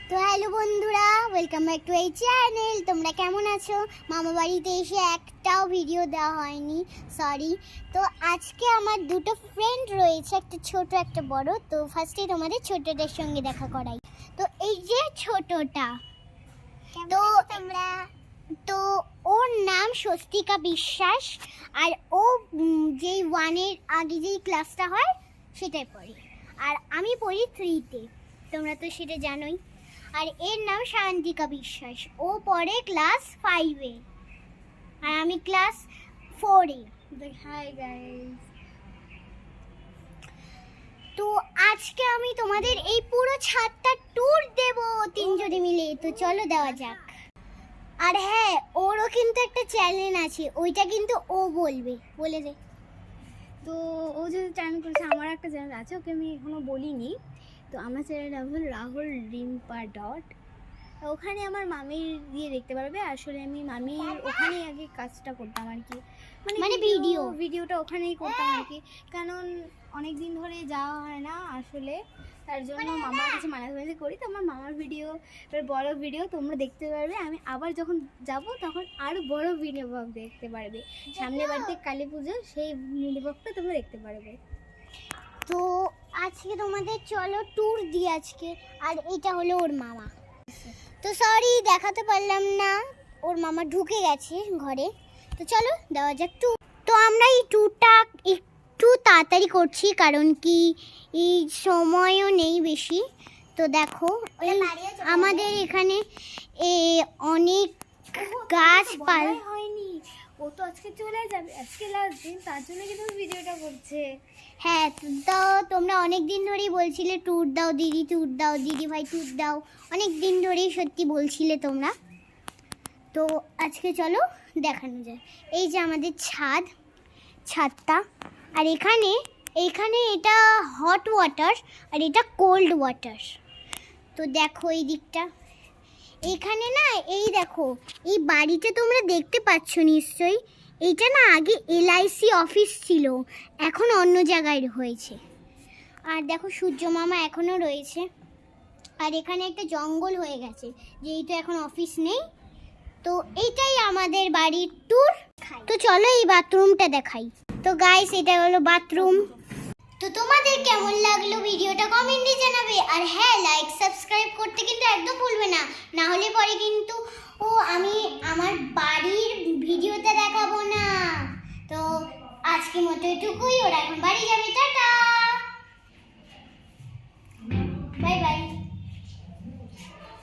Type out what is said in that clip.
তো হ্যালো বন্ধুরা, welcome back to এই চ্যানেল। তোমরা কেমন আছো? মামা বাড়িতে এসে একটাও ভিডিও দেওয়া হয়নি, সরি। তো আজকে আমার দুটো ফ্রেন্ড রয়েছে, একটা ছোট একটা বড়। তো ফার্স্টে তোমাদের ছোটটার সঙ্গে দেখা করাই। তো এই যে ছোটটা, তো তোমরা, তো ওর নাম স্বস্তিকা বিশ্বাস, আর ও যেই ওয়ানের আগে যেই ক্লাসটা হয় সেটাই পড়ে, আর আমি পড়ি 3-তে, তোমরা তো সেটা জানোই। আর এর নাম শান্তিকা বিশ্বাস, ও পড়ে ক্লাস 5-এ আর আমি ক্লাস 4-এ। হাই গাইস, তো আজকে আমি তোমাদের এই পুরো ছাদটা ট্যুর দেব তিনজনে মিলে। তো চলো দেওয়া যাক। আর হ্যাঁ, ওরও কিন্তু একটা চ্যানেল আছে, ওইটা কিন্তু ও বলবে, বলে দে। তো ও যদি চ্যানেল করেছে, আমার একটা চ্যানেল আছে, ওকে আমি এখনও বলিনি। তো আমার চ্যানেলটা হল রাহুল রিম্পা ডট। ওখানে আমার মামির দিয়ে দেখতে পারবে। আসলে আমি মামির ওখানেই আগে কাজটা করতাম আর কি, মানে ভিডিওটা ওখানেই করতাম আর কি। কারণ অনেক দিন ধরে যাওয়া হয় না আসলে, তার জন্য মামার কাছে মাঝে মাঝে করি। তো আমার মামার ভিডিও, বড় ভিডিও তোমরা দেখতে পারবে। আমি আবার যখন যাব তখন আরও বড় ভিডিও ব্লগ দেখতে পারবে। সামনে বাড়িতে কালী পুজো, সেই মিনি ব্লগটা তোমরা দেখতে পারবে। তো আজকে তোমাদের চলো ট্যুর দিই আজকে। আর এটা হলো ওর মামা। তো সরি দেখাতে পারলাম না, ওর মামা ঢুকে গেছে ঘরে। তো চলো দেওয়া যাক ট্যুর। তো আমরা এই ট্যুরটা একটু তাড়াতাড়ি করছি, কারণ কি এই সময়ও নেই বেশি। তো দেখো আমাদের এখানে অনেক গাছপালা হয়নি, ও তো আজকে চলে যাবে, আজকে লাস্ট দিন, তার জন্য কিন্তু ভিডিওটা করছে। হ্যাঁ, তো তোমরা অনেক দিন ধরেই বলছিলে ট্যুর দাও দিদি, ট্যুর দাও দিদি ভাই, ট্যুর দাও, অনেক দিন ধরেই সত্যি বলছিলে তোমরা। তো আজকে চলো দেখানো যায়। এই যে আমাদের ছাদটা, আর এখানে এটা হট ওয়াটার আর এটা কোল্ড ওয়াটার। তো দেখো এই দিকটা, এখানে না, এই দেখো এই বাড়িটা তোমরা দেখতে পাচ্ছ নিশ্চয়ই। এইটা না আগে LIC অফিস ছিল, এখন অন্য জায়গায় হয়েছে। আর দেখো সূর্য মামা এখনও রয়েছে। আর এখানে একটা জঙ্গল হয়ে গেছে, যেহেতু এখন অফিস নেই। তো এইটাই আমাদের বাড়ির ট্যুর। তো চলো এই বাথরুমটা দেখাই। তো গাইস, এটা হলো বাথরুম। তো তোমাদের কেমন লাগলো ভিডিওটা কমেন্টে জানাবে। আর হ্যাঁ, লাইক সাবস্ক্রাইব করতে কিন্তু একদম ভুলবে না, না হলে পরে কিন্তু আমি আমার বাড়ির ভিডিওটা দেখাবো না। তো আজকের মতো এটুকুই, ওরা এখন বাড়ি যাবে, টাটা, বাই বাই।